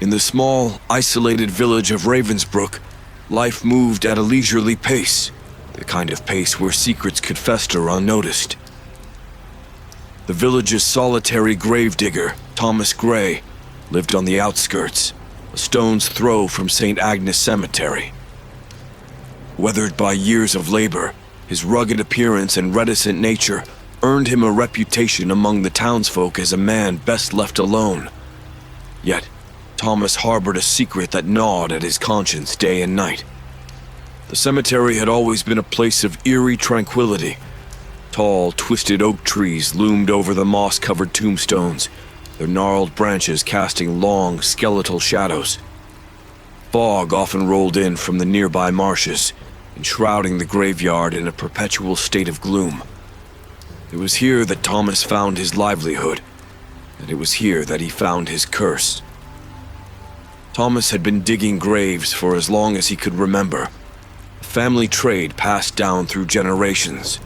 In the small, isolated village of Ravensbrook, life moved at a leisurely pace, the kind of pace where secrets could fester unnoticed. The village's solitary gravedigger, Thomas Gray, lived on the outskirts, a stone's throw from St. Agnes Cemetery. Weathered by years of labor, his rugged appearance and reticent nature earned him a reputation among the townsfolk as a man best left alone. Yet, Thomas harbored a secret that gnawed at his conscience day and night. The cemetery had always been a place of eerie tranquility. Tall, twisted oak trees loomed over the moss-covered tombstones, their gnarled branches casting long, skeletal shadows. Fog often rolled in from the nearby marshes, enshrouding the graveyard in a perpetual state of gloom. It was here that Thomas found his livelihood, and it was here that he found his curse. Thomas had been digging graves for as long as he could remember, a family trade passed down through generations.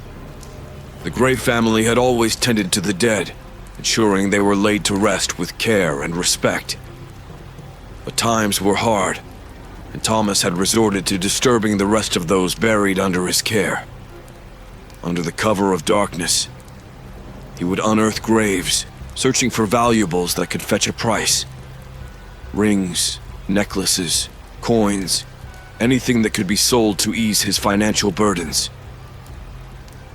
The Gray family had always tended to the dead, ensuring they were laid to rest with care and respect. But times were hard, and Thomas had resorted to disturbing the rest of those buried under his care. Under the cover of darkness, he would unearth graves, searching for valuables that could fetch a price. Rings, necklaces, coins, anything that could be sold to ease his financial burdens.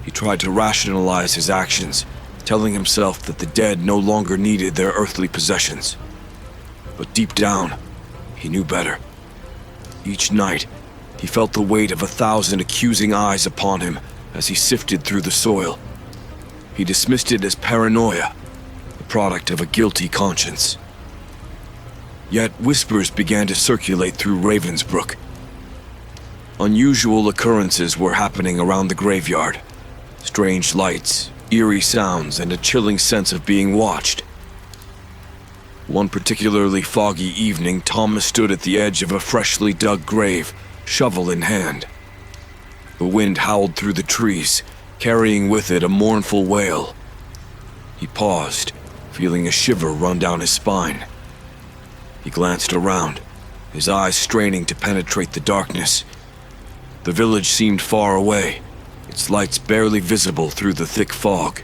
He tried to rationalize his actions, telling himself that the dead no longer needed their earthly possessions. But deep down, he knew better. Each night, he felt the weight of 1,000 accusing eyes upon him as he sifted through the soil. He dismissed it as paranoia, the product of a guilty conscience. Yet whispers began to circulate through Ravensbrook. Unusual occurrences were happening around the graveyard. Strange lights, eerie sounds, and a chilling sense of being watched. One particularly foggy evening, Thomas stood at the edge of a freshly dug grave, shovel in hand. The wind howled through the trees, carrying with it a mournful wail. He paused, feeling a shiver run down his spine. He glanced around, his eyes straining to penetrate the darkness. The village seemed far away, its lights barely visible through the thick fog.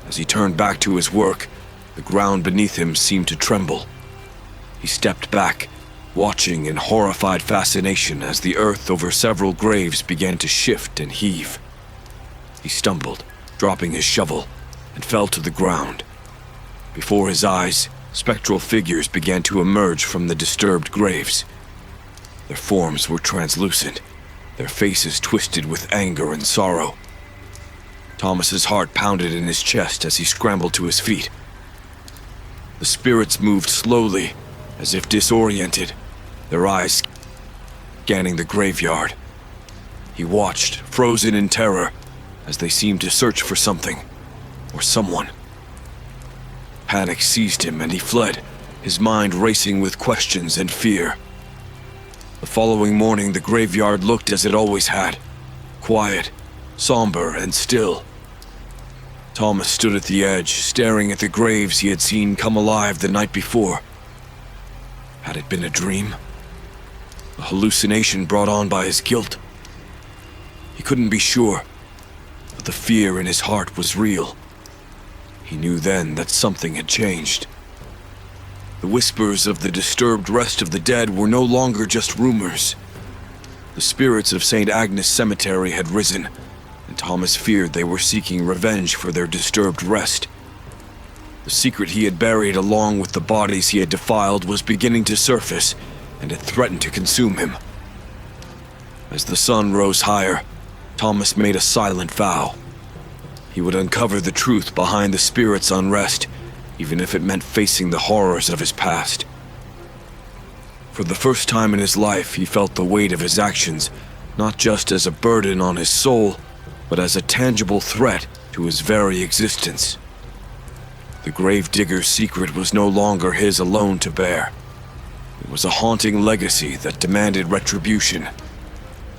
As he turned back to his work, the ground beneath him seemed to tremble. He stepped back, watching in horrified fascination as the earth over several graves began to shift and heave. He stumbled, dropping his shovel, and fell to the ground. Before his eyes, spectral figures began to emerge from the disturbed graves. Their forms were translucent, their faces twisted with anger and sorrow. Thomas's heart pounded in his chest as he scrambled to his feet. The spirits moved slowly, as if disoriented, their eyes scanning the graveyard. He watched, frozen in terror, as they seemed to search for something, or someone. Panic seized him and he fled, his mind racing with questions and fear. The following morning, the graveyard looked as it always had, quiet, somber, and still. Thomas stood at the edge, staring at the graves he had seen come alive the night before. Had it been a dream? A hallucination brought on by his guilt? He couldn't be sure, but the fear in his heart was real. He knew then that something had changed. The whispers of the disturbed rest of the dead were no longer just rumors. The spirits of St. Agnes Cemetery had risen, and Thomas feared they were seeking revenge for their disturbed rest. The secret he had buried along with the bodies he had defiled was beginning to surface, and it threatened to consume him. As the sun rose higher, Thomas made a silent vow. He would uncover the truth behind the spirit's unrest, even if it meant facing the horrors of his past. For the first time in his life, he felt the weight of his actions, not just as a burden on his soul, but as a tangible threat to his very existence. The gravedigger's secret was no longer his alone to bear. It was a haunting legacy that demanded retribution.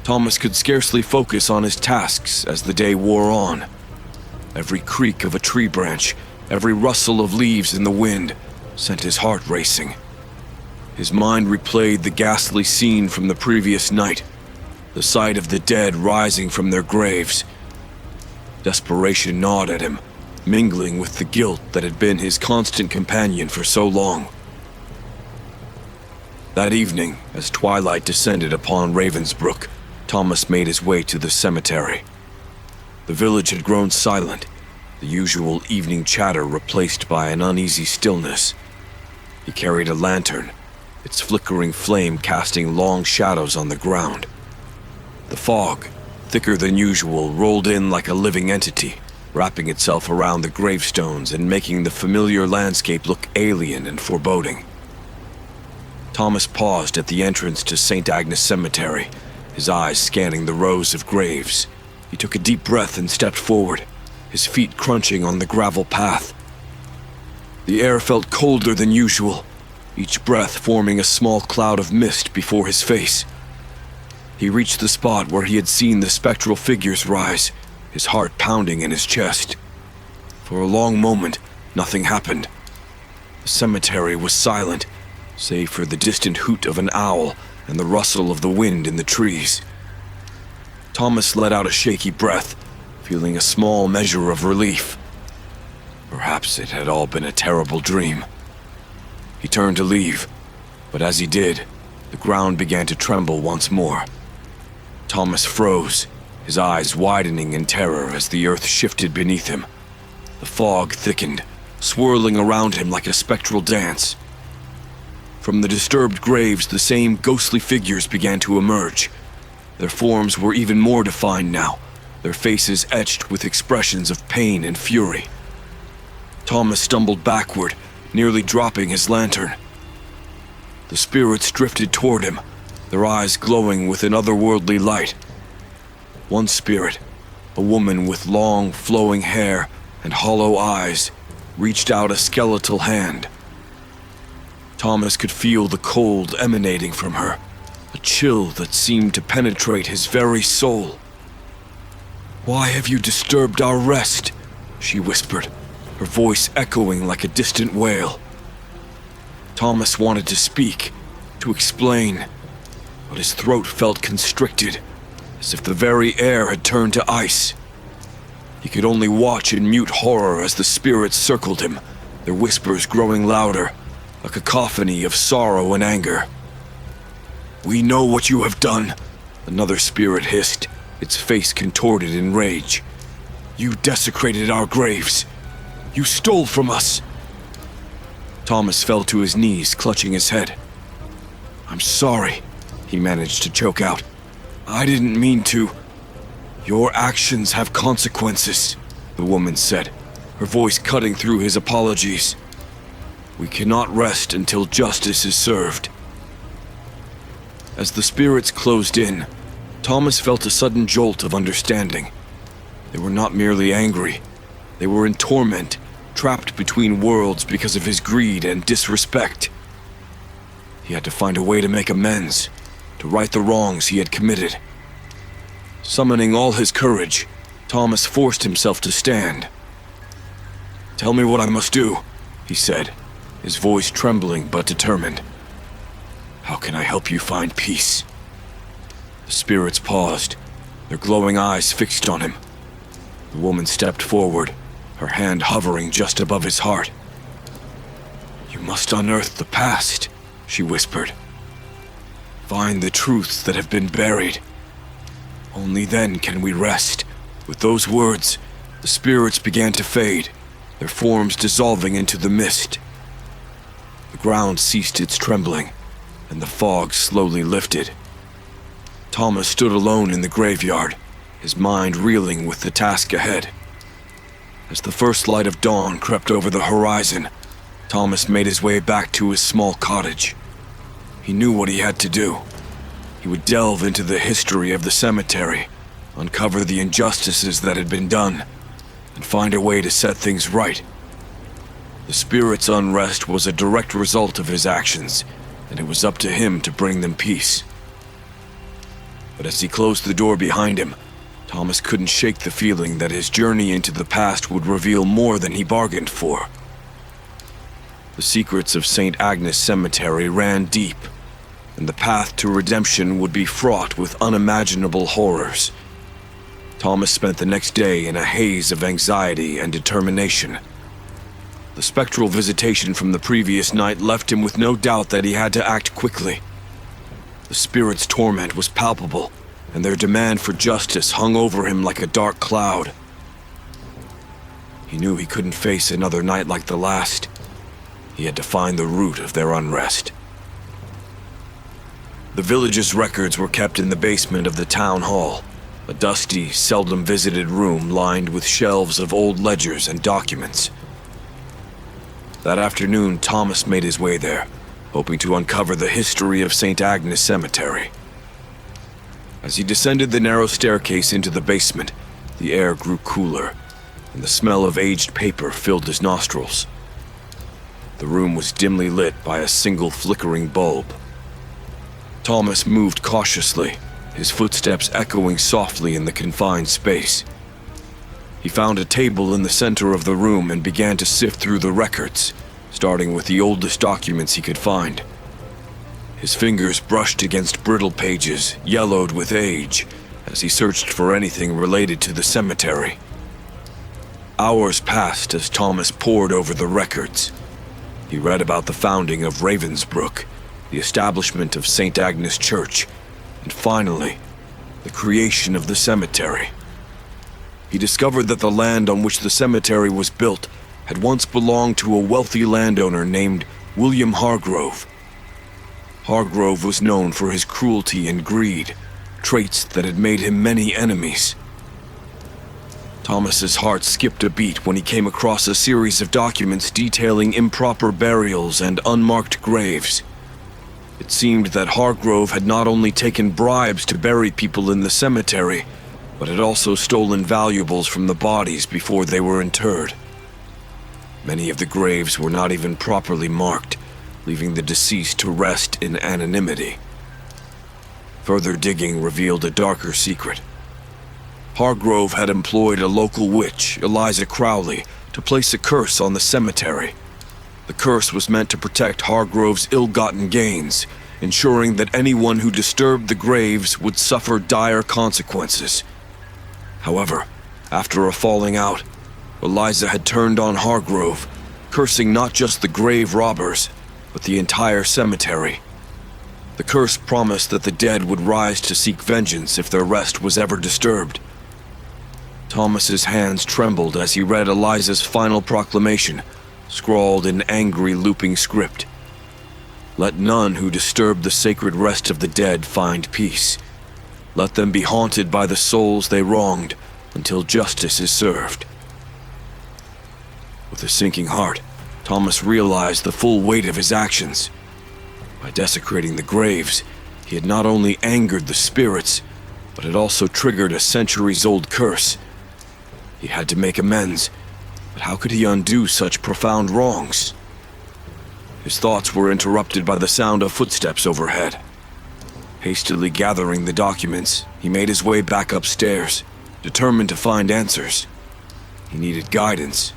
Thomas could scarcely focus on his tasks as the day wore on. Every creak of a tree branch, every rustle of leaves in the wind, sent his heart racing. His mind replayed the ghastly scene from the previous night, the sight of the dead rising from their graves. Desperation gnawed at him, mingling with the guilt that had been his constant companion for so long. That evening, as twilight descended upon Ravensbrook, Thomas made his way to the cemetery. The village had grown silent, the usual evening chatter replaced by an uneasy stillness. He carried a lantern, its flickering flame casting long shadows on the ground. The fog, thicker than usual, rolled in like a living entity, wrapping itself around the gravestones and making the familiar landscape look alien and foreboding. Thomas paused at the entrance to St. Agnes Cemetery, his eyes scanning the rows of graves. He took a deep breath and stepped forward, his feet crunching on the gravel path. The air felt colder than usual, each breath forming a small cloud of mist before his face. He reached the spot where he had seen the spectral figures rise, his heart pounding in his chest. For a long moment, nothing happened. The cemetery was silent, save for the distant hoot of an owl and the rustle of the wind in the trees. Thomas let out a shaky breath, feeling a small measure of relief. Perhaps it had all been a terrible dream. He turned to leave, but as he did, the ground began to tremble once more. Thomas froze, his eyes widening in terror as the earth shifted beneath him. The fog thickened, swirling around him like a spectral dance. From the disturbed graves, the same ghostly figures began to emerge. Their forms were even more defined now, their faces etched with expressions of pain and fury. Thomas stumbled backward, nearly dropping his lantern. The spirits drifted toward him, their eyes glowing with an otherworldly light. One spirit, a woman with long, flowing hair and hollow eyes, reached out a skeletal hand. Thomas could feel the cold emanating from her, a chill that seemed to penetrate his very soul. "Why have you disturbed our rest?" she whispered, her voice echoing like a distant wail. Thomas wanted to speak, to explain, but his throat felt constricted, as if the very air had turned to ice. He could only watch in mute horror as the spirits circled him, their whispers growing louder, a cacophony of sorrow and anger. "We know what you have done," another spirit hissed, its face contorted in rage. "You desecrated our graves. You stole from us." Thomas fell to his knees, clutching his head. "I'm sorry," he managed to choke out. "I didn't mean to." "Your actions have consequences," the woman said, her voice cutting through his apologies. "We cannot rest until justice is served." As the spirits closed in, Thomas felt a sudden jolt of understanding. They were not merely angry. They were in torment, trapped between worlds because of his greed and disrespect. He had to find a way to make amends, to right the wrongs he had committed. Summoning all his courage, Thomas forced himself to stand. "Tell me what I must do," he said, his voice trembling but determined. "How can I help you find peace?" The spirits paused, their glowing eyes fixed on him. The woman stepped forward, her hand hovering just above his heart. "You must unearth the past," she whispered. "Find the truths that have been buried. Only then can we rest." With those words, the spirits began to fade, their forms dissolving into the mist. The ground ceased its trembling, and the fog slowly lifted. Thomas stood alone in the graveyard, his mind reeling with the task ahead. As the first light of dawn crept over the horizon, Thomas made his way back to his small cottage. He knew what he had to do. He would delve into the history of the cemetery, uncover the injustices that had been done, and find a way to set things right. The spirit's unrest was a direct result of his actions, and it was up to him to bring them peace. But as he closed the door behind him, Thomas couldn't shake the feeling that his journey into the past would reveal more than he bargained for. The secrets of St. Agnes Cemetery ran deep, and the path to redemption would be fraught with unimaginable horrors. Thomas spent the next day in a haze of anxiety and determination. The spectral visitation from the previous night left him with no doubt that he had to act quickly. The spirits' torment was palpable, and their demand for justice hung over him like a dark cloud. He knew he couldn't face another night like the last. He had to find the root of their unrest. The village's records were kept in the basement of the town hall, a dusty, seldom visited room lined with shelves of old ledgers and documents. That afternoon, Thomas made his way there, hoping to uncover the history of St. Agnes Cemetery. As he descended the narrow staircase into the basement, the air grew cooler, and the smell of aged paper filled his nostrils. The room was dimly lit by a single flickering bulb. Thomas moved cautiously, his footsteps echoing softly in the confined space. He found a table in the center of the room and began to sift through the records, starting with the oldest documents he could find. His fingers brushed against brittle pages, yellowed with age, as he searched for anything related to the cemetery. Hours passed as Thomas pored over the records. He read about the founding of Ravensbrück, the establishment of St. Agnes Church, and finally, the creation of the cemetery. He discovered that the land on which the cemetery was built had once belonged to a wealthy landowner named William Hargrove. Hargrove was known for his cruelty and greed, traits that had made him many enemies. Thomas's heart skipped a beat when he came across a series of documents detailing improper burials and unmarked graves. It seemed that Hargrove had not only taken bribes to bury people in the cemetery, but had also stolen valuables from the bodies before they were interred. Many of the graves were not even properly marked, leaving the deceased to rest in anonymity. Further digging revealed a darker secret. Hargrove had employed a local witch, Eliza Crowley, to place a curse on the cemetery. The curse was meant to protect Hargrove's ill-gotten gains, ensuring that anyone who disturbed the graves would suffer dire consequences. However, after a falling out, Eliza had turned on Hargrove, cursing not just the grave robbers, but the entire cemetery. The curse promised that the dead would rise to seek vengeance if their rest was ever disturbed. Thomas's hands trembled as he read Eliza's final proclamation, scrawled in angry looping script. Let none who disturb the sacred rest of the dead find peace. Let them be haunted by the souls they wronged until justice is served. With a sinking heart, Thomas realized the full weight of his actions. By desecrating the graves, he had not only angered the spirits, but had also triggered a centuries-old curse. He had to make amends, but how could he undo such profound wrongs? His thoughts were interrupted by the sound of footsteps overhead. Hastily gathering the documents, he made his way back upstairs, determined to find answers. He needed guidance.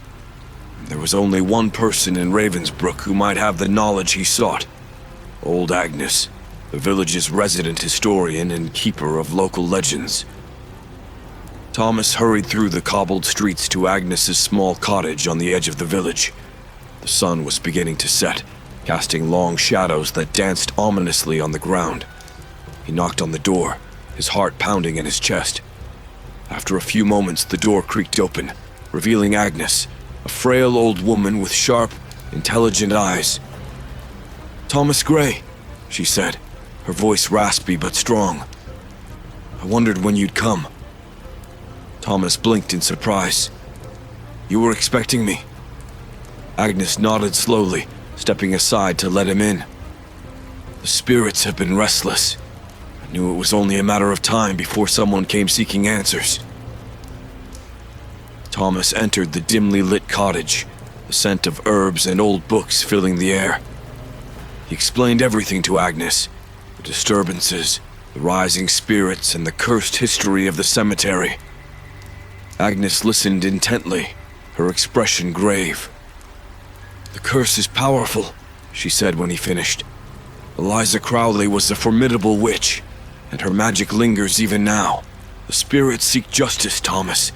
There was only one person in Ravensbrück who might have the knowledge he sought. Old Agnes, the village's resident historian and keeper of local legends. Thomas hurried through the cobbled streets to Agnes's small cottage on the edge of the village. The sun was beginning to set, casting long shadows that danced ominously on the ground. He knocked on the door, his heart pounding in his chest. After a few moments, the door creaked open, revealing Agnes, a frail old woman with sharp, intelligent eyes. "Thomas Gray," she said, her voice raspy but strong. "I wondered when you'd come." Thomas blinked in surprise. "You were expecting me?" Agnes nodded slowly, stepping aside to let him in. "The spirits have been restless. I knew it was only a matter of time before someone came seeking answers." Thomas entered the dimly lit cottage, the scent of herbs and old books filling the air. He explained everything to Agnes, the disturbances, the rising spirits, and the cursed history of the cemetery. Agnes listened intently, her expression grave. "The curse is powerful," she said when he finished. "Eliza Crowley was a formidable witch, and her magic lingers even now. The spirits seek justice, Thomas,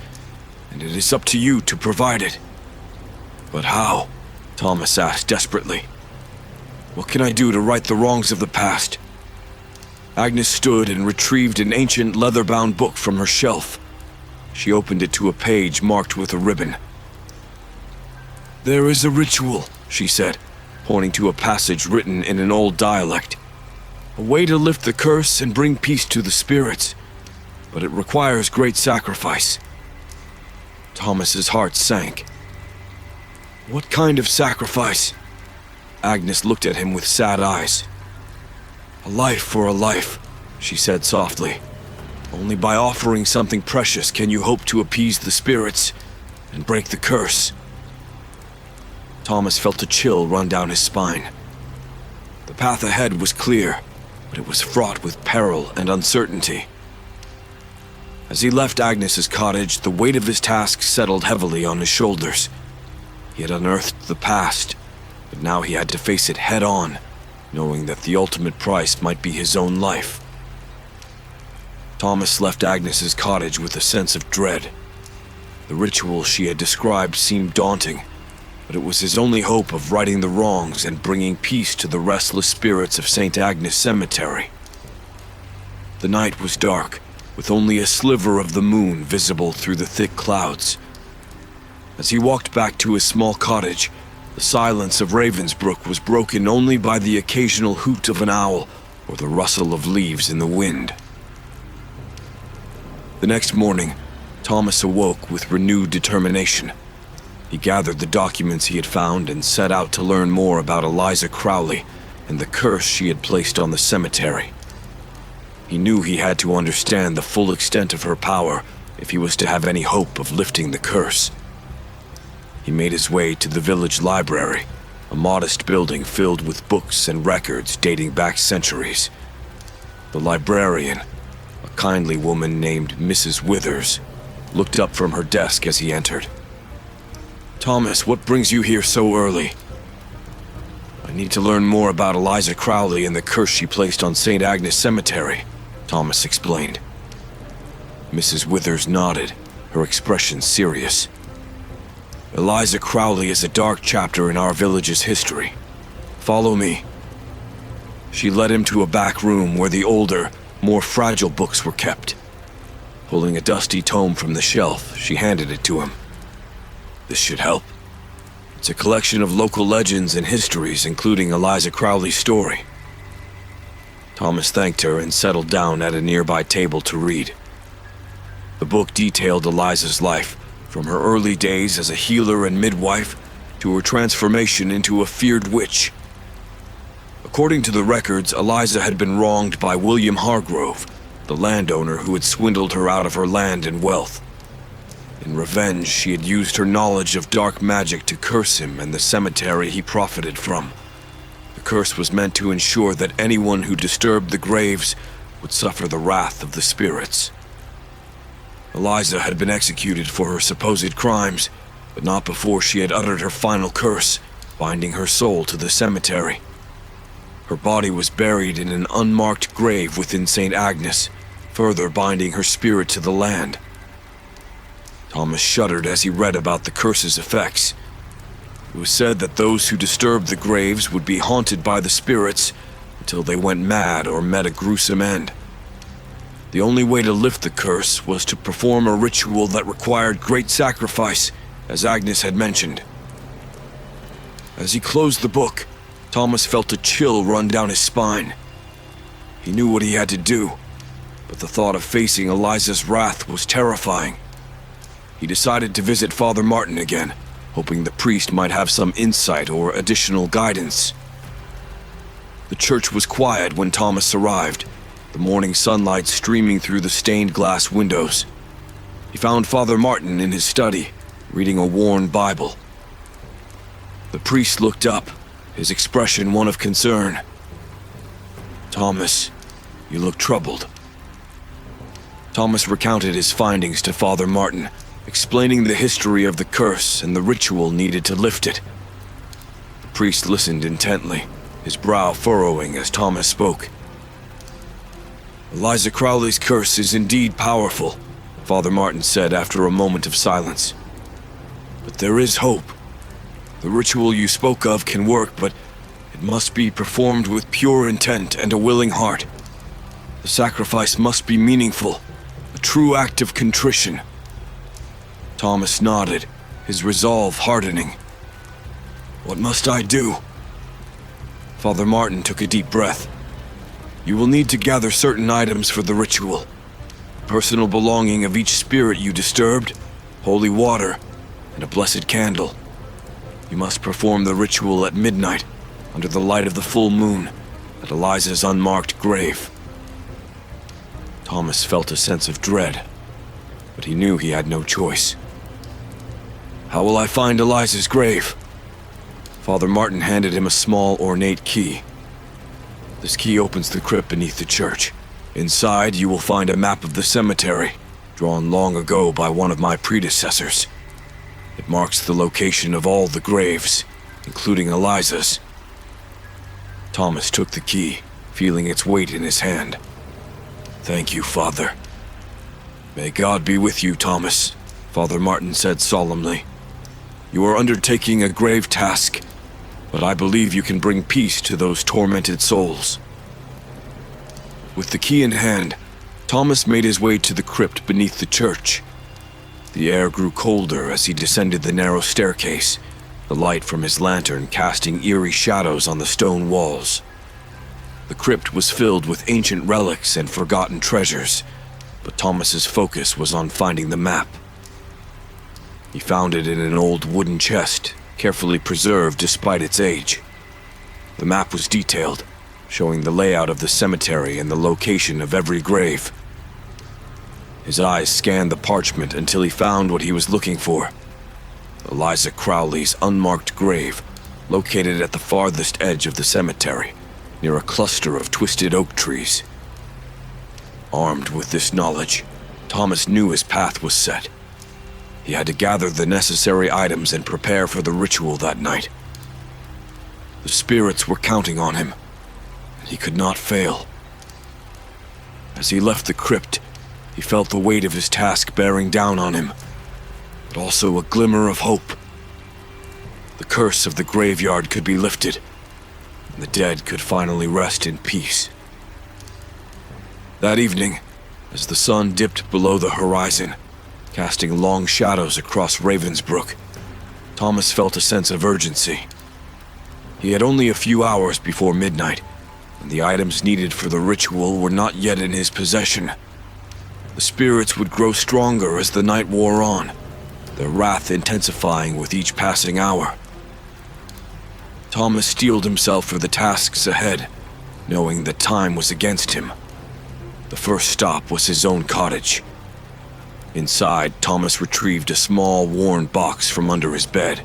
and it is up to you to provide it." "But how?" Thomas asked desperately. "What can I do to right the wrongs of the past?" Agnes stood and retrieved an ancient leather-bound book from her shelf. She opened it to a page marked with a ribbon. "There is a ritual," she said, pointing to a passage written in an old dialect. "A way to lift the curse and bring peace to the spirits, but it requires great sacrifice." Thomas's heart sank. "What kind of sacrifice?" Agnes looked at him with sad eyes. "A life for a life," she said softly. "Only by offering something precious can you hope to appease the spirits and break the curse." Thomas felt a chill run down his spine. The path ahead was clear, but it was fraught with peril and uncertainty. As he left Agnes's cottage, the weight of his task settled heavily on his shoulders. He had unearthed the past, but now he had to face it head-on, knowing that the ultimate price might be his own life. Thomas left Agnes's cottage with a sense of dread. The ritual she had described seemed daunting, but it was his only hope of righting the wrongs and bringing peace to the restless spirits of St. Agnes Cemetery. The night was dark, with only a sliver of the moon visible through the thick clouds. As he walked back to his small cottage, the silence of Ravensbrook was broken only by the occasional hoot of an owl or the rustle of leaves in the wind. The next morning, Thomas awoke with renewed determination. He gathered the documents he had found and set out to learn more about Eliza Crowley and the curse she had placed on the cemetery. He knew he had to understand the full extent of her power if he was to have any hope of lifting the curse. He made his way to the village library, a modest building filled with books and records dating back centuries. The librarian, a kindly woman named Mrs. Withers, looked up from her desk as he entered. "Thomas, what brings you here so early?" "I need to learn more about Eliza Crowley and the curse she placed on St. Agnes Cemetery," Thomas explained. Mrs. Withers nodded, her expression serious. "Eliza Crowley is a dark chapter in our village's history. Follow me." She led him to a back room where the older, more fragile books were kept. Pulling a dusty tome from the shelf, she handed it to him. "This should help. It's a collection of local legends and histories, including Eliza Crowley's story." Thomas thanked her and settled down at a nearby table to read. The book detailed Eliza's life, from her early days as a healer and midwife to her transformation into a feared witch. According to the records, Eliza had been wronged by William Hargrove, the landowner who had swindled her out of her land and wealth. In revenge, she had used her knowledge of dark magic to curse him and the cemetery he profited from. The curse was meant to ensure that anyone who disturbed the graves would suffer the wrath of the spirits. Eliza had been executed for her supposed crimes, but not before she had uttered her final curse, binding her soul to the cemetery. Her body was buried in an unmarked grave within St. Agnes, further binding her spirit to the land. Thomas shuddered as he read about the curse's effects. It was said that those who disturbed the graves would be haunted by the spirits until they went mad or met a gruesome end. The only way to lift the curse was to perform a ritual that required great sacrifice, as Agnes had mentioned. As he closed the book, Thomas felt a chill run down his spine. He knew what he had to do, but the thought of facing Eliza's wrath was terrifying. He decided to visit Father Martin again, hoping the priest might have some insight or additional guidance. The church was quiet when Thomas arrived, the morning sunlight streaming through the stained glass windows. He found Father Martin in his study, reading a worn Bible. The priest looked up, his expression one of concern. "Thomas, you look troubled." Thomas recounted his findings to Father Martin, explaining the history of the curse and the ritual needed to lift it. priest listened intently, his brow furrowing as Thomas spoke. "Eliza Crowley's curse is indeed powerful," Father Martin said after a moment of silence. "But there is hope. The ritual you spoke of can work, but it must be performed with pure intent and a willing heart. The sacrifice must be meaningful, a true act of contrition." Thomas nodded, his resolve hardening. "What must I do?" Father Martin took a deep breath. "You will need to gather certain items for the ritual. Personal belonging of each spirit you disturbed, holy water, and a blessed candle. You must perform the ritual at midnight, under the light of the full moon, at Eliza's unmarked grave." Thomas felt a sense of dread, but he knew he had no choice. "How will I find Eliza's grave?" Father Martin handed him a small, ornate key. "This key opens the crypt beneath the church. Inside, you will find a map of the cemetery, drawn long ago by one of my predecessors. It marks the location of all the graves, including Eliza's." Thomas took the key, feeling its weight in his hand. "Thank you, Father." "May God be with you, Thomas," Father Martin said solemnly. "You are undertaking a grave task, but I believe you can bring peace to those tormented souls." With the key in hand, Thomas made his way to the crypt beneath the church. The air grew colder as he descended the narrow staircase, the light from his lantern casting eerie shadows on the stone walls. The crypt was filled with ancient relics and forgotten treasures, but Thomas's focus was on finding the map. He found it in an old wooden chest, carefully preserved despite its age. The map was detailed, showing the layout of the cemetery and the location of every grave. His eyes scanned the parchment until he found what he was looking for. Eliza Crowley's unmarked grave, located at the farthest edge of the cemetery, near a cluster of twisted oak trees. Armed with this knowledge, Thomas knew his path was set. He had to gather the necessary items and prepare for the ritual that night. The spirits were counting on him, and he could not fail. As he left the crypt, he felt the weight of his task bearing down on him, but also a glimmer of hope. The curse of the graveyard could be lifted, and the dead could finally rest in peace. That evening, as the sun dipped below the horizon, casting long shadows across Ravensbrook, Thomas felt a sense of urgency. He had only a few hours before midnight, and the items needed for the ritual were not yet in his possession. The spirits would grow stronger as the night wore on, their wrath intensifying with each passing hour. Thomas steeled himself for the tasks ahead, knowing that time was against him. The first stop was his own cottage. Inside, Thomas retrieved a small, worn box from under his bed.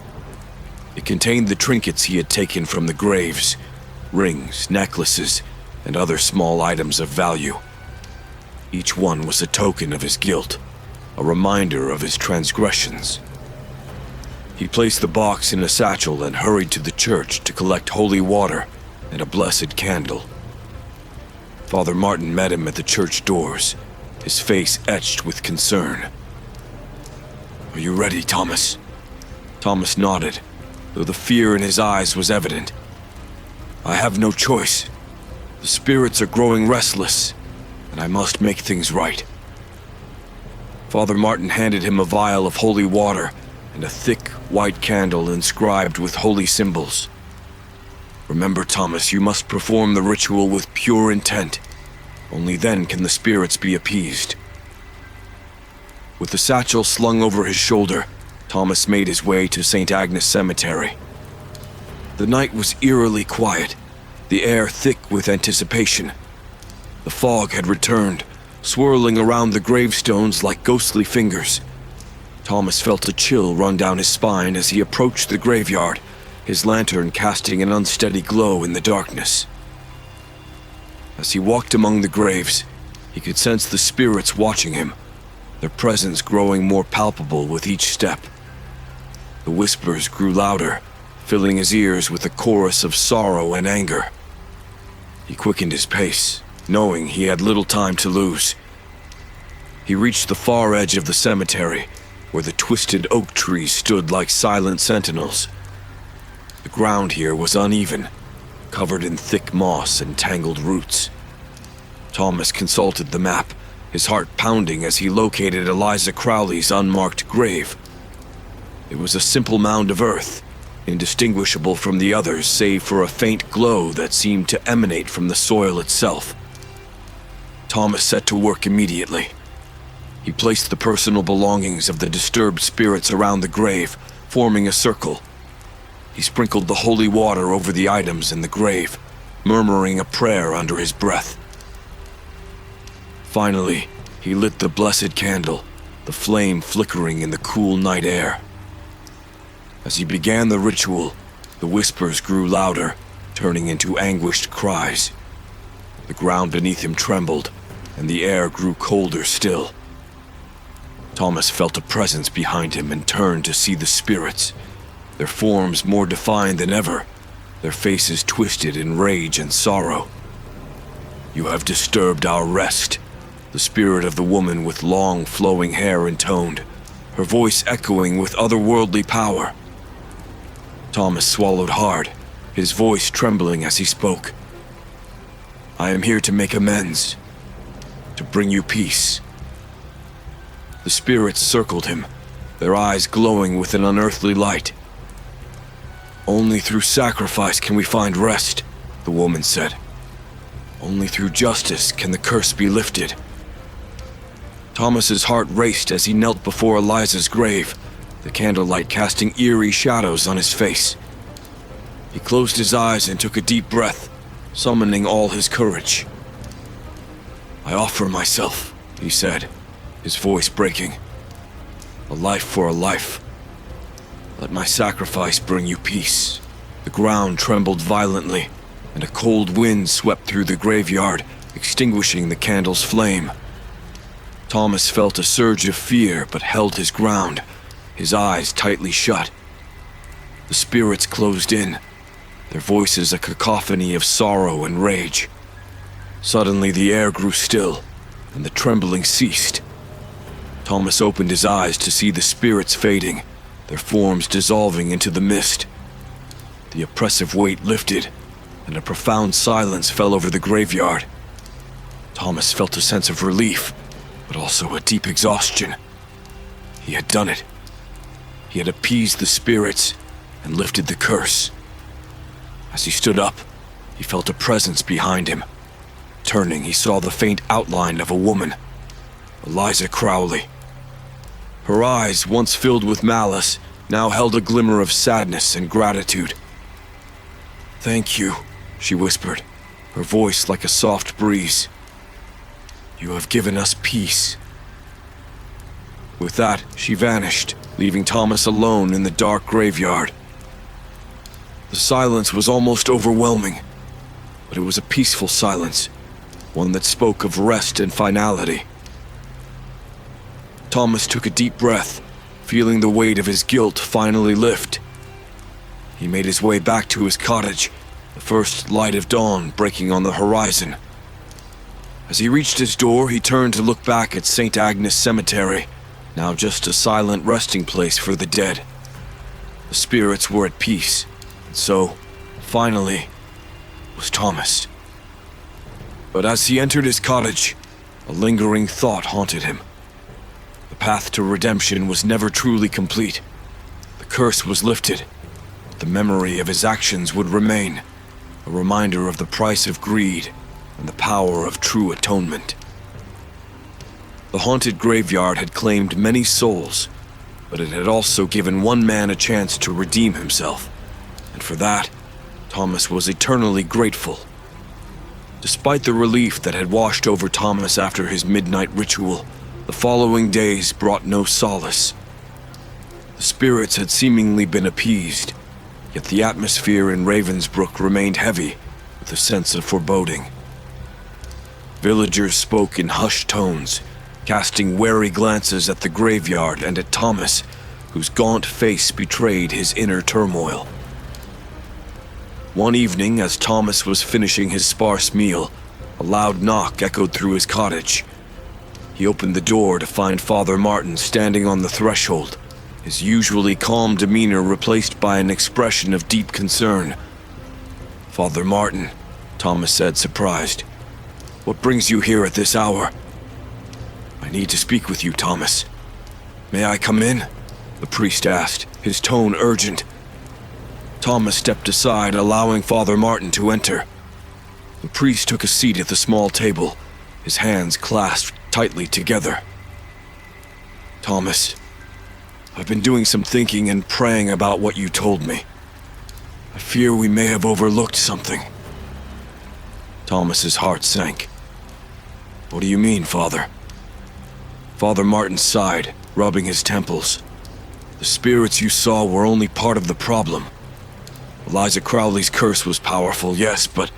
It contained the trinkets he had taken from the graves, rings, necklaces, and other small items of value. Each one was a token of his guilt, a reminder of his transgressions. He placed the box in a satchel and hurried to the church to collect holy water and a blessed candle. Father Martin met him at the church doors, his face etched with concern. "Are you ready, Thomas?" Thomas nodded, though the fear in his eyes was evident. "I have no choice. The spirits are growing restless, and I must make things right." Father Martin handed him a vial of holy water and a thick, white candle inscribed with holy symbols. "Remember, Thomas, you must perform the ritual with pure intent. Only then can the spirits be appeased." With the satchel slung over his shoulder, Thomas made his way to St. Agnes Cemetery. The night was eerily quiet, the air thick with anticipation. The fog had returned, swirling around the gravestones like ghostly fingers. Thomas felt a chill run down his spine as he approached the graveyard, his lantern casting an unsteady glow in the darkness. As he walked among the graves, he could sense the spirits watching him, their presence growing more palpable with each step. The whispers grew louder, filling his ears with a chorus of sorrow and anger. He quickened his pace, knowing he had little time to lose. He reached the far edge of the cemetery, where the twisted oak trees stood like silent sentinels. The ground here was uneven, covered in thick moss and tangled roots. Thomas consulted the map, his heart pounding as he located Eliza Crowley's unmarked grave. It was a simple mound of earth, indistinguishable from the others save for a faint glow that seemed to emanate from the soil itself. Thomas set to work immediately. He placed the personal belongings of the disturbed spirits around the grave, forming a circle. He sprinkled the holy water over the items in the grave, murmuring a prayer under his breath. Finally, he lit the blessed candle, the flame flickering in the cool night air. As he began the ritual, the whispers grew louder, turning into anguished cries. The ground beneath him trembled, and the air grew colder still. Thomas felt a presence behind him and turned to see the spirits, their forms more defined than ever, their faces twisted in rage and sorrow. "You have disturbed our rest," the spirit of the woman with long, flowing hair intoned, her voice echoing with otherworldly power. Thomas swallowed hard, his voice trembling as he spoke. "I am here to make amends, to bring you peace." The spirits circled him, their eyes glowing with an unearthly light. "Only through sacrifice can we find rest," the woman said. "Only through justice can the curse be lifted." Thomas's heart raced as he knelt before Eliza's grave, the candlelight casting eerie shadows on his face. He closed his eyes and took a deep breath, summoning all his courage. "I offer myself," he said, his voice breaking. "A life for a life. Let my sacrifice bring you peace." The ground trembled violently, and a cold wind swept through the graveyard, extinguishing the candle's flame. Thomas felt a surge of fear, but held his ground, his eyes tightly shut. The spirits closed in, their voices a cacophony of sorrow and rage. Suddenly the air grew still, and the trembling ceased. Thomas opened his eyes to see the spirits fading, their forms dissolving into the mist. The oppressive weight lifted, and a profound silence fell over the graveyard. Thomas felt a sense of relief, but also a deep exhaustion. He had done it. He had appeased the spirits and lifted the curse. As he stood up, he felt a presence behind him. Turning, he saw the faint outline of a woman, Eliza Crowley. Her eyes, once filled with malice, now held a glimmer of sadness and gratitude. "Thank you," she whispered, her voice like a soft breeze. "You have given us peace." With that, she vanished, leaving Thomas alone in the dark graveyard. The silence was almost overwhelming, but it was a peaceful silence, one that spoke of rest and finality. Thomas took a deep breath, feeling the weight of his guilt finally lift. He made his way back to his cottage, the first light of dawn breaking on the horizon. As he reached his door, he turned to look back at St. Agnes Cemetery, now just a silent resting place for the dead. The spirits were at peace, and so, finally, was Thomas. But as he entered his cottage, a lingering thought haunted him. The path to redemption was never truly complete. The curse was lifted, but the memory of his actions would remain, a reminder of the price of greed and the power of true atonement. The haunted graveyard had claimed many souls, but it had also given one man a chance to redeem himself, and for that, Thomas was eternally grateful. Despite the relief that had washed over Thomas after his midnight ritual, the following days brought no solace. The spirits had seemingly been appeased, yet the atmosphere in Ravensbrook remained heavy with a sense of foreboding. Villagers spoke in hushed tones, casting wary glances at the graveyard and at Thomas, whose gaunt face betrayed his inner turmoil. One evening, as Thomas was finishing his sparse meal, a loud knock echoed through his cottage. He opened the door to find Father Martin standing on the threshold, his usually calm demeanor replaced by an expression of deep concern. "Father Martin," Thomas said, surprised. "What brings you here at this hour?" "I need to speak with you, Thomas." "May I come in?" the priest asked, his tone urgent. Thomas stepped aside, allowing Father Martin to enter. The priest took a seat at the small table, his hands clasped tightly together. "Thomas, I've been doing some thinking and praying about what you told me. I fear we may have overlooked something." Thomas's heart sank. "What do you mean, Father?" Father Martin sighed, rubbing his temples. "The spirits you saw were only part of the problem. Eliza Crowley's curse was powerful, yes, but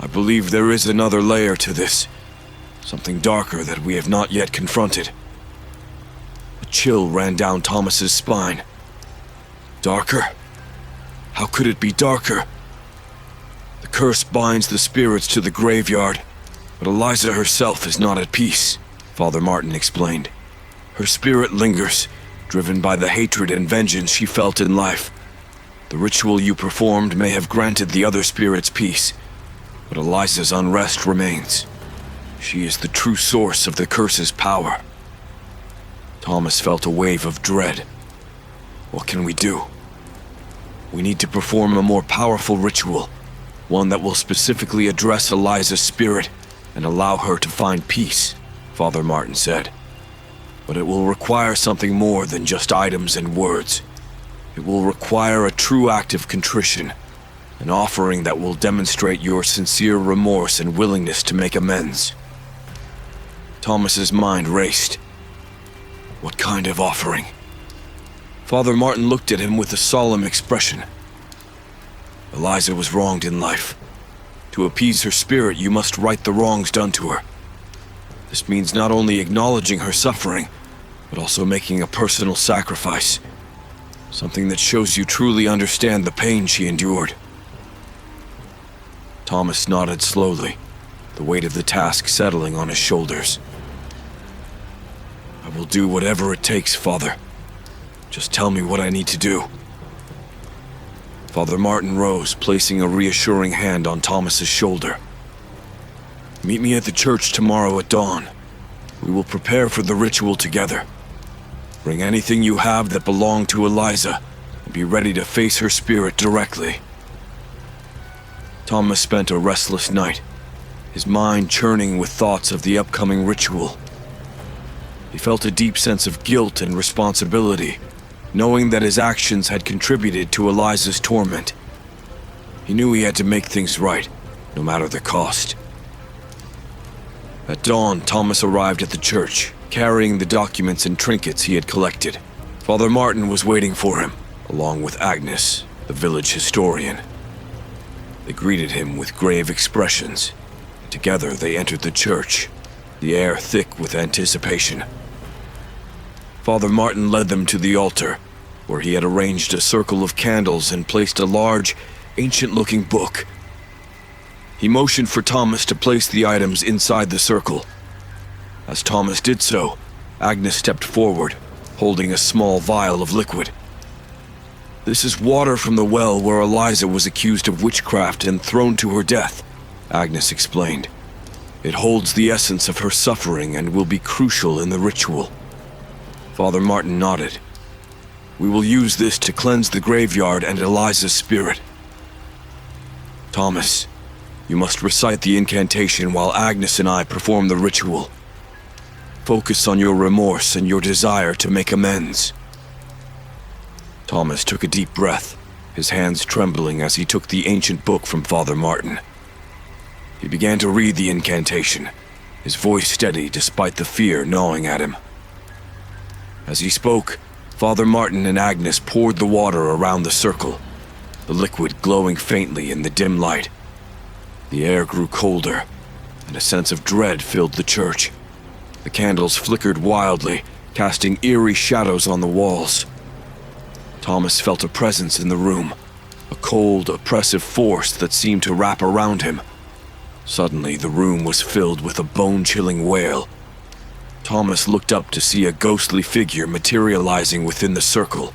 I believe there is another layer to this. Something darker that we have not yet confronted." A chill ran down Thomas's spine. "Darker? How could it be darker?" "The curse binds the spirits to the graveyard, but Eliza herself is not at peace," Father Martin explained. "Her spirit lingers, driven by the hatred and vengeance she felt in life. The ritual you performed may have granted the other spirits peace, but Eliza's unrest remains. She is the true source of the curse's power." Thomas felt a wave of dread. "What can we do?" "We need to perform a more powerful ritual, one that will specifically address Eliza's spirit and allow her to find peace," Father Martin said. "But it will require something more than just items and words. It will require a true act of contrition, an offering that will demonstrate your sincere remorse and willingness to make amends." Thomas's mind raced. "What kind of offering?" Father Martin looked at him with a solemn expression. "Eliza was wronged in life. To appease her spirit, you must right the wrongs done to her. This means not only acknowledging her suffering, but also making a personal sacrifice. Something that shows you truly understand the pain she endured." Thomas nodded slowly, the weight of the task settling on his shoulders. "I will do whatever it takes, Father. Just tell me what I need to do." Father Martin rose, placing a reassuring hand on Thomas's shoulder. "Meet me at the church tomorrow at dawn. We will prepare for the ritual together. Bring anything you have that belonged to Eliza, and be ready to face her spirit directly." Thomas spent a restless night, his mind churning with thoughts of the upcoming ritual. He felt a deep sense of guilt and responsibility, knowing that his actions had contributed to Eliza's torment. He knew he had to make things right, no matter the cost. At dawn, Thomas arrived at the church, carrying the documents and trinkets he had collected. Father Martin was waiting for him, along with Agnes, the village historian. They greeted him with grave expressions. Together they entered the church, the air thick with anticipation. Father Martin led them to the altar, where he had arranged a circle of candles and placed a large, ancient-looking book. He motioned for Thomas to place the items inside the circle. As Thomas did so, Agnes stepped forward, holding a small vial of liquid. "This is water from the well where Eliza was accused of witchcraft and thrown to her death," Agnes explained. "It holds the essence of her suffering and will be crucial in the ritual." Father Martin nodded. "We will use this to cleanse the graveyard and Eliza's spirit." "Thomas, you must recite the incantation while Agnes and I perform the ritual. Focus on your remorse and your desire to make amends." Thomas took a deep breath, his hands trembling as he took the ancient book from Father Martin. He began to read the incantation, his voice steady despite the fear gnawing at him. As he spoke, Father Martin and Agnes poured the water around the circle, the liquid glowing faintly in the dim light. The air grew colder, and a sense of dread filled the church. The candles flickered wildly, casting eerie shadows on the walls. Thomas felt a presence in the room, a cold, oppressive force that seemed to wrap around him. Suddenly, the room was filled with a bone-chilling wail. Thomas looked up to see a ghostly figure materializing within the circle.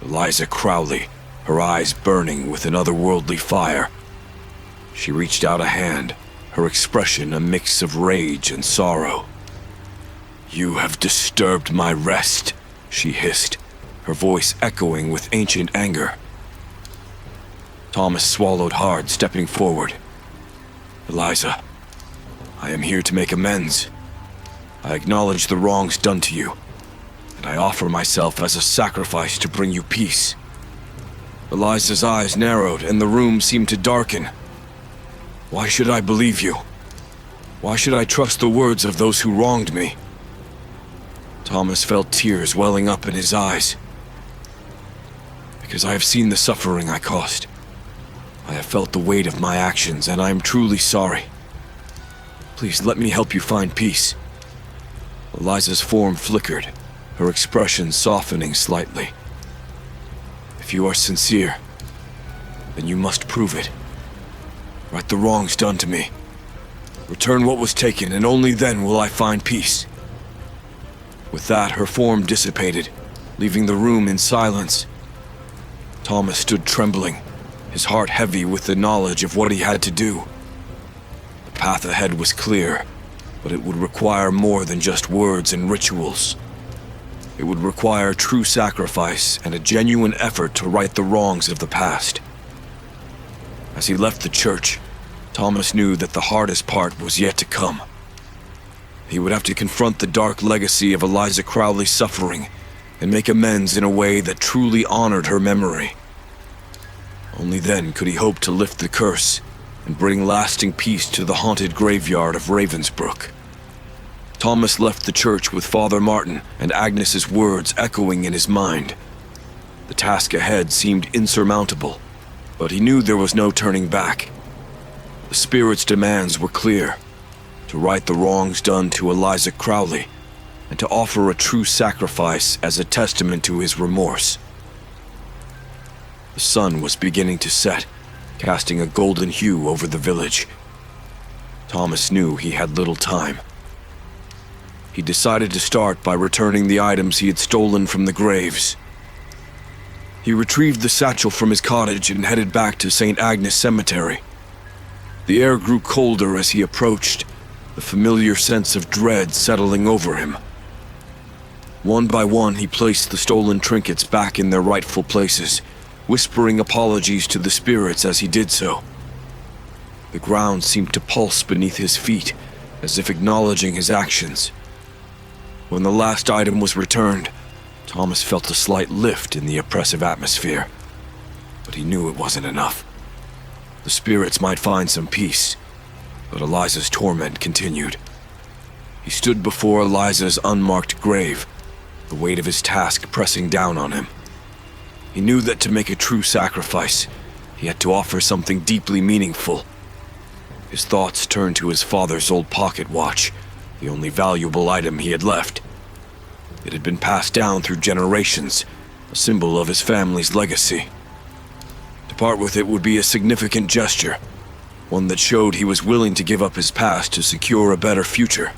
Eliza Crowley, her eyes burning with an otherworldly fire. She reached out a hand, her expression a mix of rage and sorrow. "You have disturbed my rest," she hissed, her voice echoing with ancient anger. Thomas swallowed hard, stepping forward. "Eliza, I am here to make amends. I acknowledge the wrongs done to you, and I offer myself as a sacrifice to bring you peace." Eliza's eyes narrowed, and the room seemed to darken. "Why should I believe you? Why should I trust the words of those who wronged me?" Thomas felt tears welling up in his eyes. "Because I have seen the suffering I caused. I have felt the weight of my actions, and I am truly sorry. Please let me help you find peace." Eliza's form flickered, her expression softening slightly. "If you are sincere, then you must prove it. Right the wrongs done to me. Return what was taken, and only then will I find peace." With that, her form dissipated, leaving the room in silence. Thomas stood trembling, his heart heavy with the knowledge of what he had to do. The path ahead was clear, but it would require more than just words and rituals. It would require true sacrifice and a genuine effort to right the wrongs of the past. As he left the church, Thomas knew that the hardest part was yet to come. He would have to confront the dark legacy of Eliza Crowley's suffering and make amends in a way that truly honored her memory. Only then could he hope to lift the curse and bring lasting peace to the haunted graveyard of Ravensbrook. Thomas left the church with Father Martin and Agnes's words echoing in his mind. The task ahead seemed insurmountable, but he knew there was no turning back. The spirit's demands were clear: to right the wrongs done to Eliza Crowley, and to offer a true sacrifice as a testament to his remorse. The sun was beginning to set, casting a golden hue over the village. Thomas knew he had little time. He decided to start by returning the items he had stolen from the graves. He retrieved the satchel from his cottage and headed back to St. Agnes Cemetery. The air grew colder as he approached, the familiar sense of dread settling over him. One by one, he placed the stolen trinkets back in their rightful places, whispering apologies to the spirits as he did so. The ground seemed to pulse beneath his feet, as if acknowledging his actions. When the last item was returned, Thomas felt a slight lift in the oppressive atmosphere, but he knew it wasn't enough. The spirits might find some peace, but Eliza's torment continued. He stood before Eliza's unmarked grave, the weight of his task pressing down on him. He knew that to make a true sacrifice, he had to offer something deeply meaningful. His thoughts turned to his father's old pocket watch, the only valuable item he had left. It had been passed down through generations, a symbol of his family's legacy. To part with it would be a significant gesture, one that showed he was willing to give up his past to secure a better future.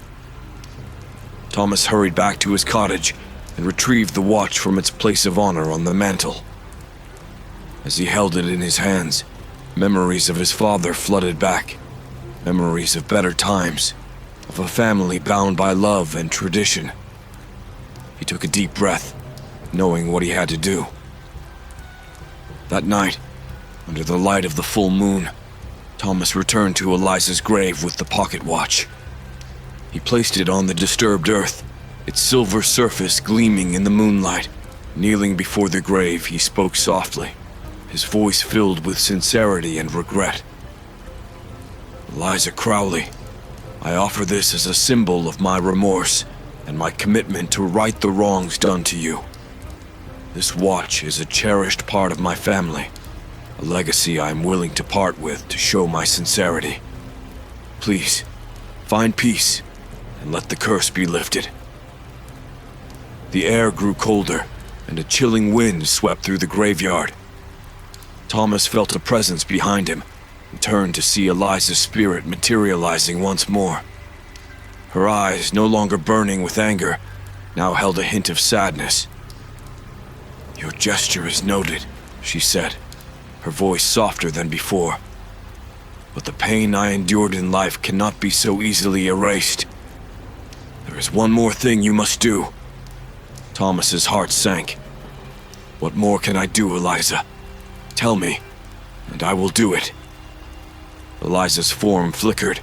Thomas hurried back to his cottage and retrieved the watch from its place of honor on the mantel. As he held it in his hands, memories of his father flooded back, memories of better times, of a family bound by love and tradition. He took a deep breath, knowing what he had to do. That night, under the light of the full moon, Thomas returned to Eliza's grave with the pocket watch. He placed it on the disturbed earth, its silver surface gleaming in the moonlight. Kneeling before the grave, he spoke softly, his voice filled with sincerity and regret. "Eliza Crowley, I offer this as a symbol of my remorse and my commitment to right the wrongs done to you. This watch is a cherished part of my family, a legacy I am willing to part with to show my sincerity. Please, find peace and let the curse be lifted." The air grew colder, and a chilling wind swept through the graveyard. Thomas felt a presence behind him and turned to see Eliza's spirit materializing once more. Her eyes, no longer burning with anger, now held a hint of sadness. "Your gesture is noted," she said, her voice softer than before. "But the pain I endured in life cannot be so easily erased. There is one more thing you must do." Thomas's heart sank. "What more can I do, Eliza? Tell me, and I will do it." Eliza's form flickered,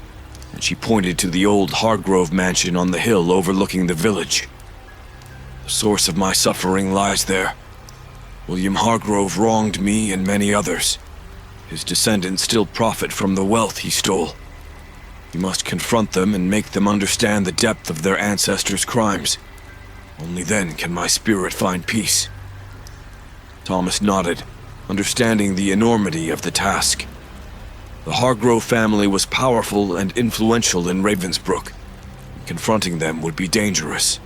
and she pointed to the old Hargrove mansion on the hill overlooking the village. "The source of my suffering lies there. William Hargrove wronged me and many others. His descendants still profit from the wealth he stole. You must confront them and make them understand the depth of their ancestors' crimes. Only then can my spirit find peace." Thomas nodded, understanding the enormity of the task. The Hargrove family was powerful and influential in Ravensbrook. Confronting them would be dangerous.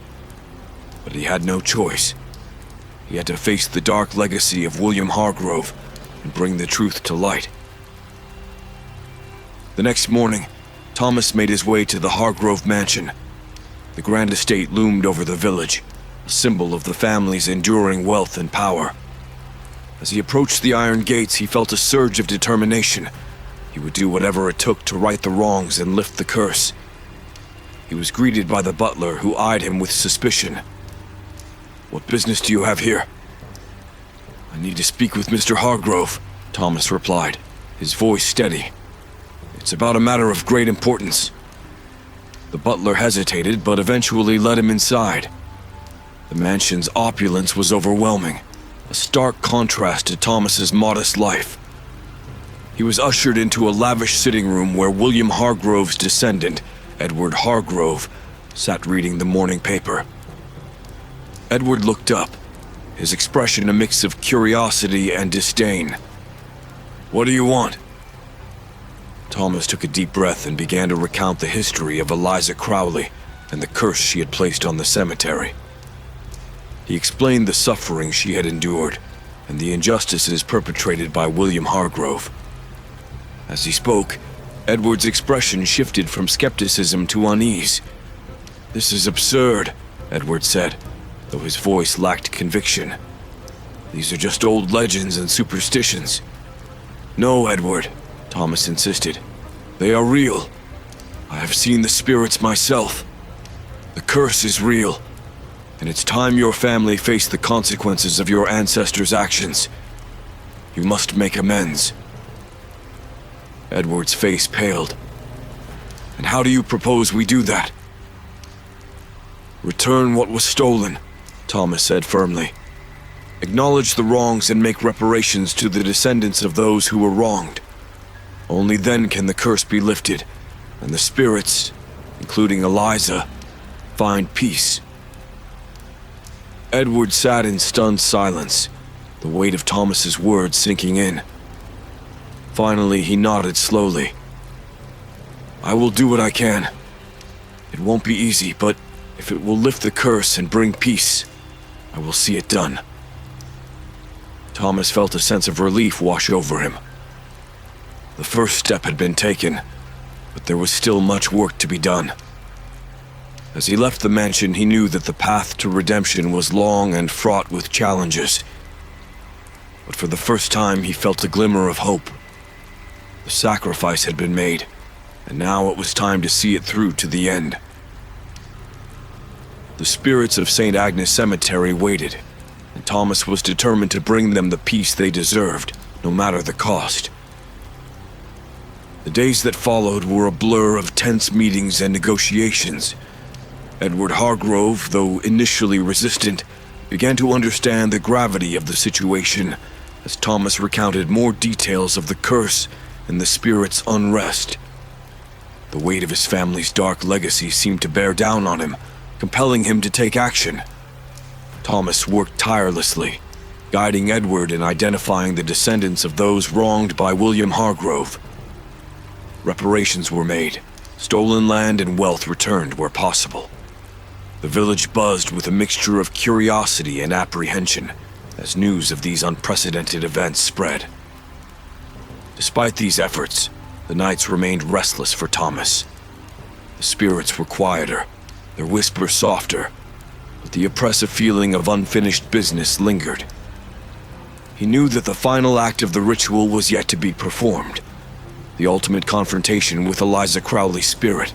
But he had no choice. He had to face the dark legacy of William Hargrove and bring the truth to light. The next morning, Thomas made his way to the Hargrove mansion. The grand estate loomed over the village, a symbol of the family's enduring wealth and power. As he approached the iron gates, he felt a surge of determination. He would do whatever it took to right the wrongs and lift the curse. He was greeted by the butler, who eyed him with suspicion. "What business do you have here?" "I need to speak with Mr. Hargrove," Thomas replied, his voice steady. "It's about a matter of great importance." The butler hesitated, but eventually led him inside. The mansion's opulence was overwhelming, a stark contrast to Thomas's modest life. He was ushered into a lavish sitting room where William Hargrove's descendant, Edward Hargrove, sat reading the morning paper. Edward looked up, his expression a mix of curiosity and disdain. "What do you want?" Thomas took a deep breath and began to recount the history of Eliza Crowley and the curse she had placed on the cemetery. He explained the suffering she had endured and the injustices perpetrated by William Hargrove. As he spoke, Edward's expression shifted from skepticism to unease. "This is absurd," Edward said, though his voice lacked conviction. "These are just old legends and superstitions." "No, Edward," Thomas insisted. "They are real. I have seen the spirits myself. The curse is real, and it's time your family faced the consequences of your ancestors' actions. You must make amends." Edward's face paled. "And how do you propose we do that?" "Return what was stolen," Thomas said firmly. "Acknowledge the wrongs and make reparations to the descendants of those who were wronged. Only then can the curse be lifted, and the spirits, including Eliza, find peace." Edward sat in stunned silence, the weight of Thomas's words sinking in. Finally, he nodded slowly. "I will do what I can. It won't be easy, but if it will lift the curse and bring peace, I will see it done." Thomas felt a sense of relief wash over him. The first step had been taken, but there was still much work to be done. As he left the mansion, he knew that the path to redemption was long and fraught with challenges. But for the first time, he felt a glimmer of hope. The sacrifice had been made, and now it was time to see it through to the end. The spirits of St. Agnes Cemetery waited, and Thomas was determined to bring them the peace they deserved, no matter the cost. The days that followed were a blur of tense meetings and negotiations. Edward Hargrove, though initially resistant, began to understand the gravity of the situation as Thomas recounted more details of the curse and the spirit's unrest. The weight of his family's dark legacy seemed to bear down on him, compelling him to take action. Thomas worked tirelessly, guiding Edward in identifying the descendants of those wronged by William Hargrove. Reparations were made, stolen land and wealth returned where possible. The village buzzed with a mixture of curiosity and apprehension as news of these unprecedented events spread. Despite these efforts, the nights remained restless for Thomas. The spirits were quieter, their whispers softer, but the oppressive feeling of unfinished business lingered. He knew that the final act of the ritual was yet to be performed, the ultimate confrontation with Eliza Crowley's spirit.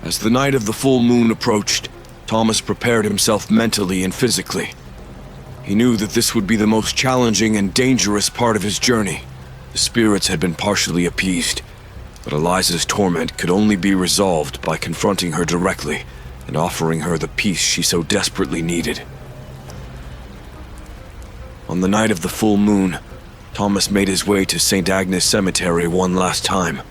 As the night of the full moon approached, Thomas prepared himself mentally and physically. He knew that this would be the most challenging and dangerous part of his journey. The spirits had been partially appeased, but Eliza's torment could only be resolved by confronting her directly and offering her the peace she so desperately needed. On the night of the full moon, Thomas made his way to St. Agnes Cemetery one last time.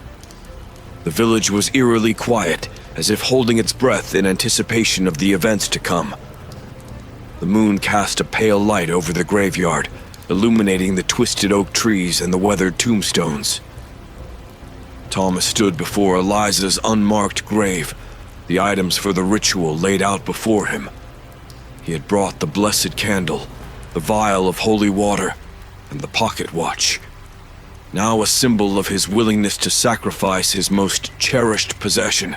The village was eerily quiet, as if holding its breath in anticipation of the events to come. The moon cast a pale light over the graveyard, illuminating the twisted oak trees and the weathered tombstones. Thomas stood before Eliza's unmarked grave, the items for the ritual laid out before him. He had brought the blessed candle, the vial of holy water, and the pocket watch, now a symbol of his willingness to sacrifice his most cherished possession.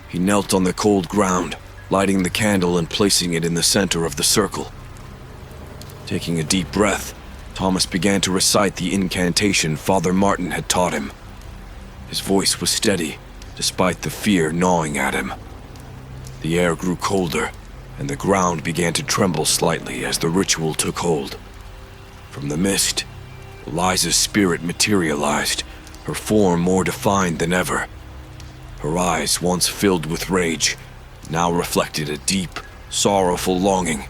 He knelt on the cold ground, lighting the candle and placing it in the center of the circle. Taking a deep breath, Thomas began to recite the incantation Father Martin had taught him. His voice was steady, despite the fear gnawing at him. The air grew colder, and the ground began to tremble slightly as the ritual took hold. From the mist, Eliza's spirit materialized, her form more defined than ever. Her eyes, once filled with rage, now reflected a deep, sorrowful longing.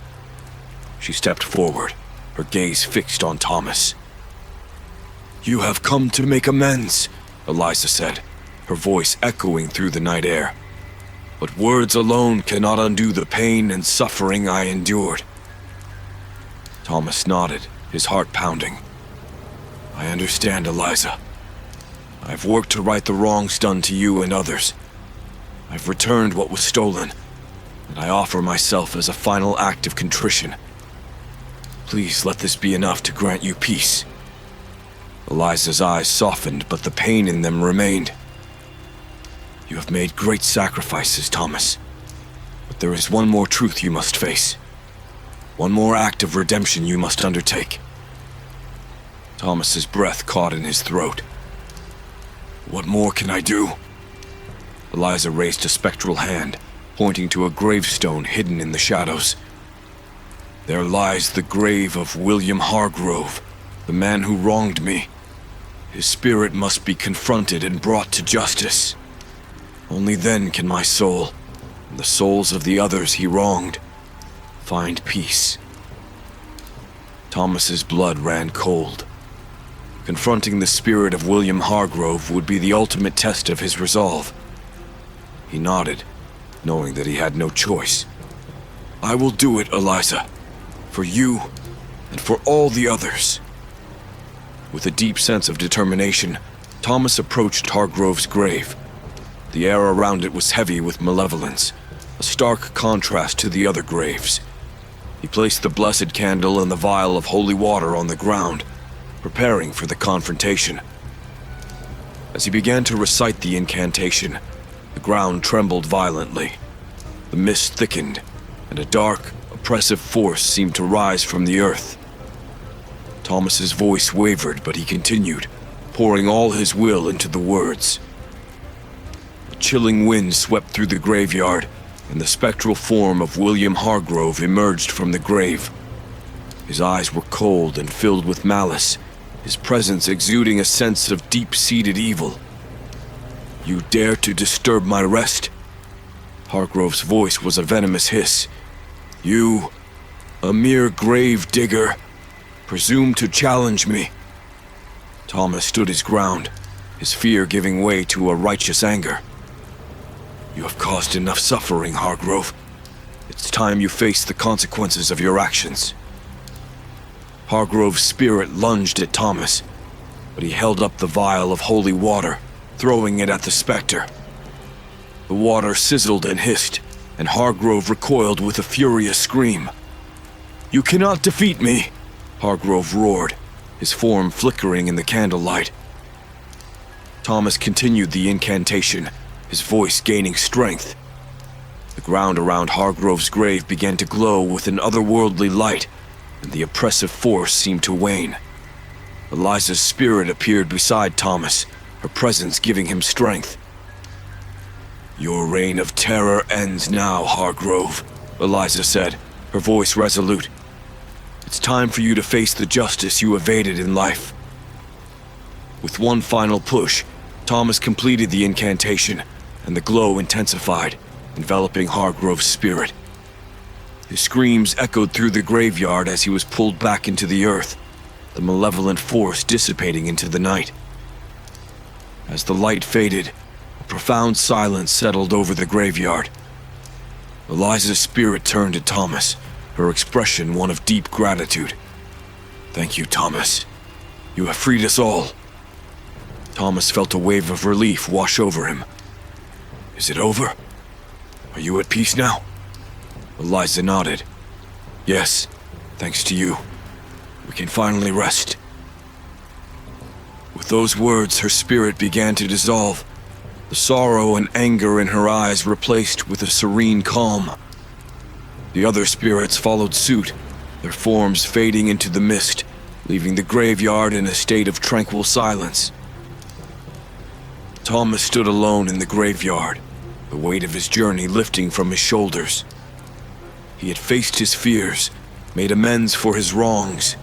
She stepped forward, her gaze fixed on Thomas. "You have come to make amends," Eliza said, her voice echoing through the night air. "But words alone cannot undo the pain and suffering I endured." Thomas nodded, his heart pounding. "I understand, Eliza. I've worked to right the wrongs done to you and others. I've returned what was stolen, and I offer myself as a final act of contrition. Please let this be enough to grant you peace." Eliza's eyes softened, but the pain in them remained. "You have made great sacrifices, Thomas, but there is one more truth you must face. One more act of redemption you must undertake." Thomas's breath caught in his throat. "What more can I do?" Eliza raised a spectral hand, pointing to a gravestone hidden in the shadows. "There lies the grave of William Hargrove, the man who wronged me. His spirit must be confronted and brought to justice. Only then can my soul, and the souls of the others he wronged, find peace." Thomas's blood ran cold. Confronting the spirit of William Hargrove would be the ultimate test of his resolve. He nodded, knowing that he had no choice. "I will do it, Eliza. For you, and for all the others." With a deep sense of determination, Thomas approached Hargrove's grave. The air around it was heavy with malevolence, a stark contrast to the other graves. He placed the blessed candle and the vial of holy water on the ground, preparing for the confrontation. As he began to recite the incantation, the ground trembled violently. The mist thickened, and a dark, oppressive force seemed to rise from the earth. Thomas's voice wavered, but he continued, pouring all his will into the words. A chilling wind swept through the graveyard, and the spectral form of William Hargrove emerged from the grave. His eyes were cold and filled with malice, his presence exuding a sense of deep-seated evil. "You dare to disturb my rest?" Hargrove's voice was a venomous hiss. "You, a mere grave digger, presume to challenge me?" Thomas stood his ground, his fear giving way to a righteous anger. "You have caused enough suffering, Hargrove. It's time you face the consequences of your actions." Hargrove's spirit lunged at Thomas, but he held up the vial of holy water, throwing it at the specter. The water sizzled and hissed, and Hargrove recoiled with a furious scream. "You cannot defeat me!" Hargrove roared, his form flickering in the candlelight. Thomas continued the incantation, his voice gaining strength. The ground around Hargrove's grave began to glow with an otherworldly light, and the oppressive force seemed to wane. Eliza's spirit appeared beside Thomas, her presence giving him strength. "Your reign of terror ends now, Hargrove," Eliza said, her voice resolute. "It's time for you to face the justice you evaded in life." With one final push, Thomas completed the incantation, and the glow intensified, enveloping Hargrove's spirit. His screams echoed through the graveyard as he was pulled back into the earth, the malevolent force dissipating into the night. As the light faded, a profound silence settled over the graveyard. Eliza's spirit turned to Thomas, her expression one of deep gratitude. "Thank you, Thomas. You have freed us all." Thomas felt a wave of relief wash over him. "Is it over? Are you at peace now?" Eliza nodded. "Yes, thanks to you. We can finally rest." With those words, her spirit began to dissolve, the sorrow and anger in her eyes replaced with a serene calm. The other spirits followed suit, their forms fading into the mist, leaving the graveyard in a state of tranquil silence. Thomas stood alone in the graveyard, the weight of his journey lifting from his shoulders. He had faced his fears, made amends for his wrongs,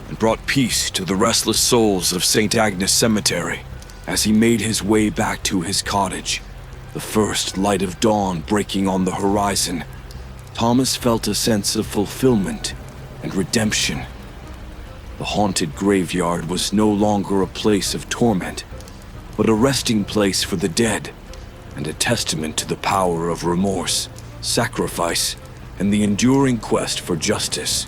and brought peace to the restless souls of St. Agnes Cemetery. As he made his way back to his cottage, the first light of dawn breaking on the horizon, Thomas felt a sense of fulfillment and redemption. The haunted graveyard was no longer a place of torment, but a resting place for the dead, and a testament to the power of remorse, sacrifice, and the enduring quest for justice.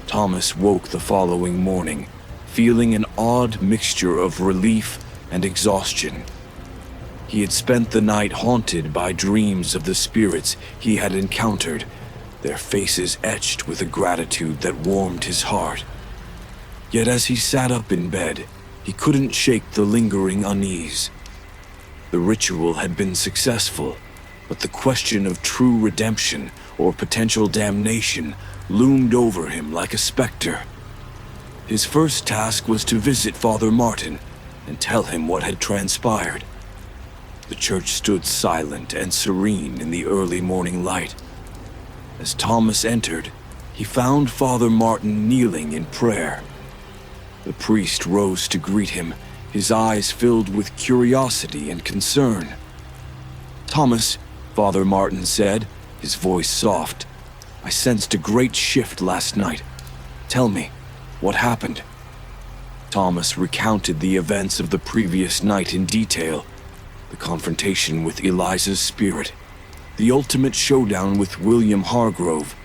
Thomas woke the following morning, feeling an odd mixture of relief and exhaustion. He had spent the night haunted by dreams of the spirits he had encountered, their faces etched with a gratitude that warmed his heart. Yet as he sat up in bed, he couldn't shake the lingering unease. The ritual had been successful, but the question of true redemption or potential damnation loomed over him like a specter. His first task was to visit Father Martin and tell him what had transpired. The church stood silent and serene in the early morning light. As Thomas entered, he found Father Martin kneeling in prayer. The priest rose to greet him, his eyes filled with curiosity and concern. "Thomas," Father Martin said, his voice soft, "I sensed a great shift last night. Tell me, what happened?" Thomas recounted the events of the previous night in detail. The confrontation with Eliza's spirit, the ultimate showdown with William Hargrove,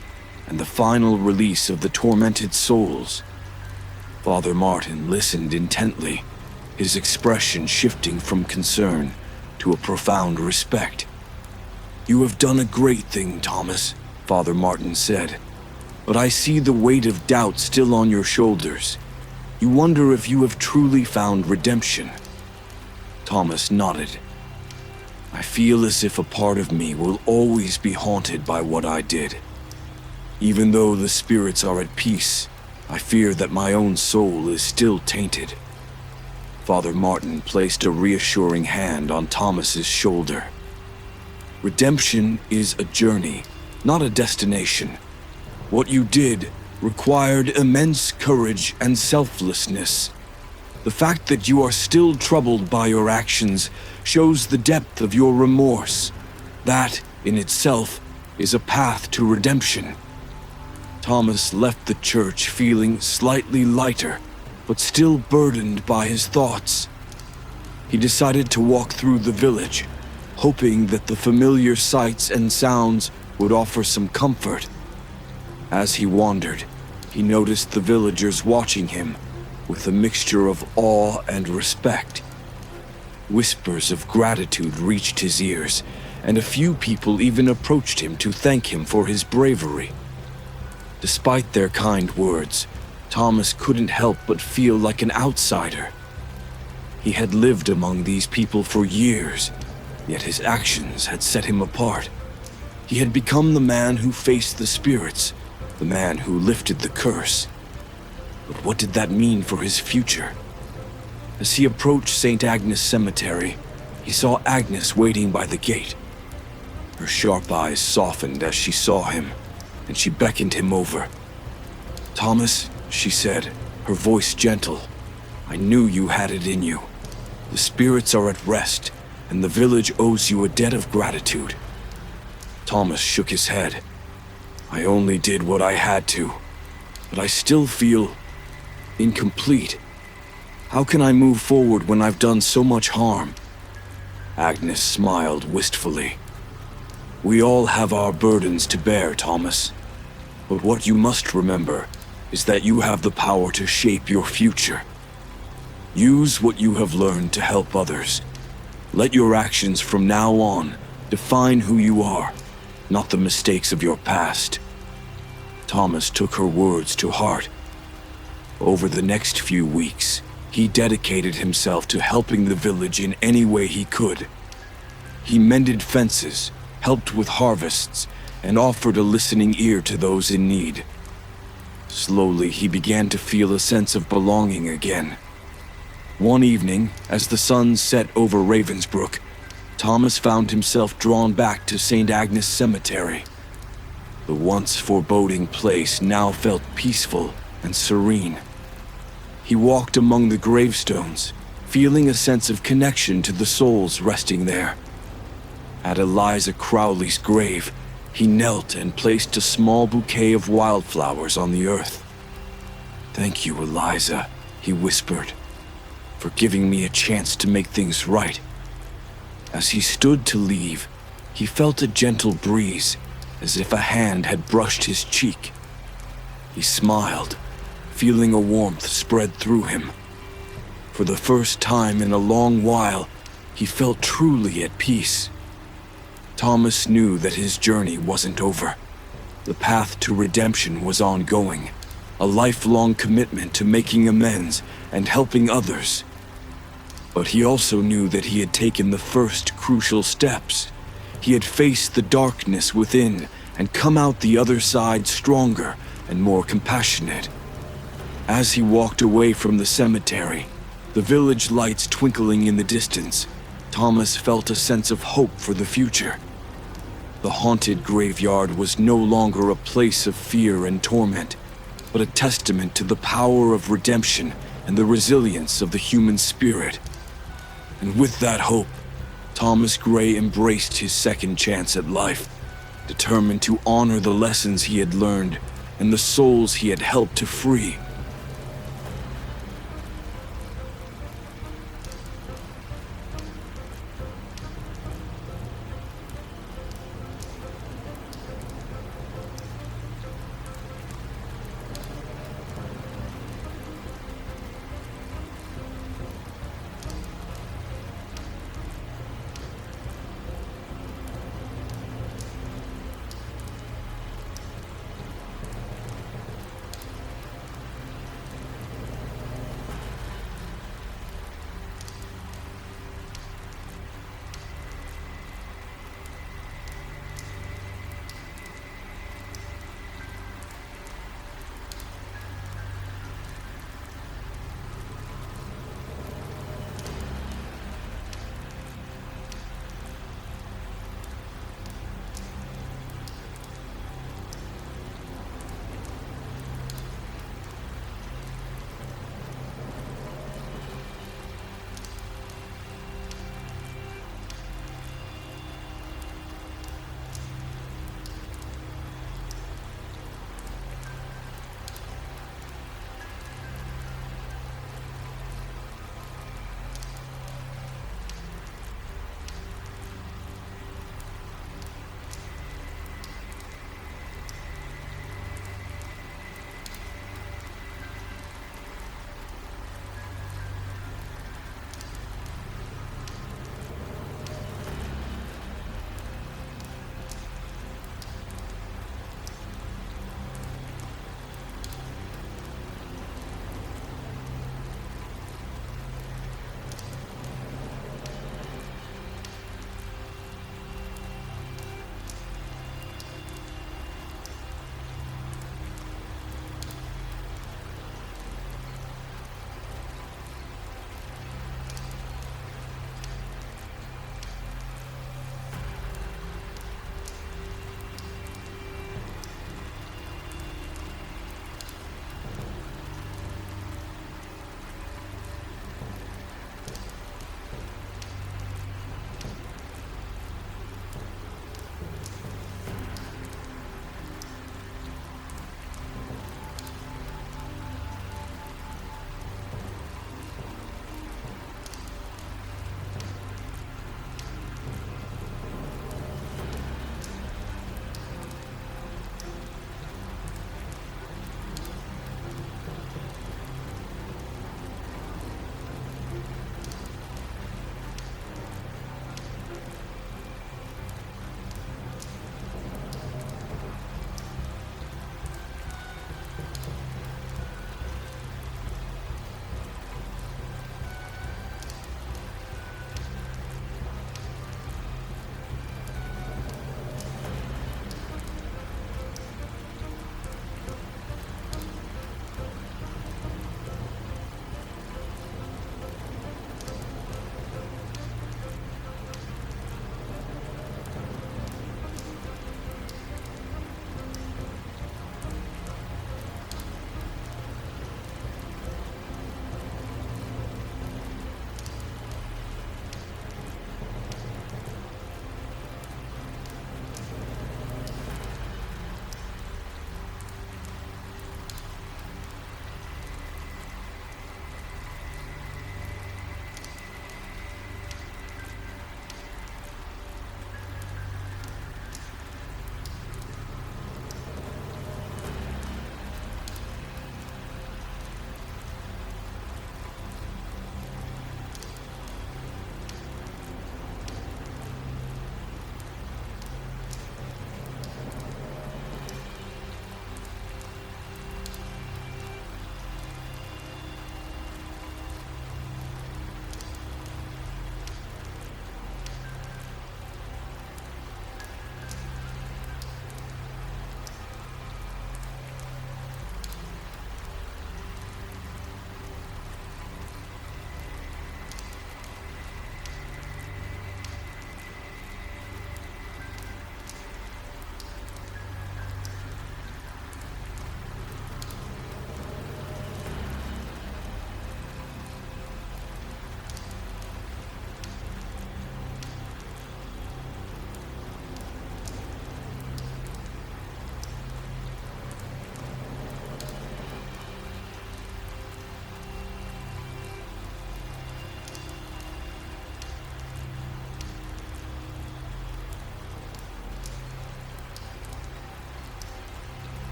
and the final release of the tormented souls. Father Martin listened intently, his expression shifting from concern to a profound respect. "You have done a great thing, Thomas," Father Martin said, "but I see the weight of doubt still on your shoulders. You wonder if you have truly found redemption." Thomas nodded. "I feel as if a part of me will always be haunted by what I did. Even though the spirits are at peace, I fear that my own soul is still tainted." Father Martin placed a reassuring hand on Thomas's shoulder. "Redemption is a journey, not a destination. What you did required immense courage and selflessness. The fact that you are still troubled by your actions shows the depth of your remorse. That, in itself, is a path to redemption." Thomas left the church feeling slightly lighter, but still burdened by his thoughts. He decided to walk through the village, hoping that the familiar sights and sounds would offer some comfort. As he wandered, he noticed the villagers watching him with a mixture of awe and respect. Whispers of gratitude reached his ears, and a few people even approached him to thank him for his bravery. Despite their kind words, Thomas couldn't help but feel like an outsider. He had lived among these people for years, yet his actions had set him apart. He had become the man who faced the spirits, the man who lifted the curse. But what did that mean for his future? As he approached St. Agnes Cemetery, he saw Agnes waiting by the gate. Her sharp eyes softened as she saw him, and she beckoned him over. "Thomas," she said, her voice gentle, "I knew you had it in you. The spirits are at rest, and the village owes you a debt of gratitude." Thomas shook his head. "I only did what I had to, but I still feel incomplete. How can I move forward when I've done so much harm?" Agnes smiled wistfully. "We all have our burdens to bear, Thomas. But what you must remember is that you have the power to shape your future. Use what you have learned to help others. Let your actions from now on define who you are, not the mistakes of your past." Thomas took her words to heart. Over the next few weeks, he dedicated himself to helping the village in any way he could. He mended fences, helped with harvests, and offered a listening ear to those in need. Slowly, he began to feel a sense of belonging again. One evening, as the sun set over Ravensbrook, Thomas found himself drawn back to St. Agnes Cemetery. The once foreboding place now felt peaceful and serene. He walked among the gravestones, feeling a sense of connection to the souls resting there. At Eliza Crowley's grave, he knelt and placed a small bouquet of wildflowers on the earth. "Thank you, Eliza," he whispered, "for giving me a chance to make things right." As he stood to leave, he felt a gentle breeze, as if a hand had brushed his cheek. He smiled, feeling a warmth spread through him. For the first time in a long while, he felt truly at peace. Thomas knew that his journey wasn't over. The path to redemption was ongoing, a lifelong commitment to making amends and helping others. But he also knew that he had taken the first crucial steps. He had faced the darkness within and come out the other side stronger and more compassionate. As he walked away from the cemetery, the village lights twinkling in the distance, Thomas felt a sense of hope for the future. The haunted graveyard was no longer a place of fear and torment, but a testament to the power of redemption and the resilience of the human spirit. And with that hope, Thomas Gray embraced his second chance at life, determined to honor the lessons he had learned and the souls he had helped to free.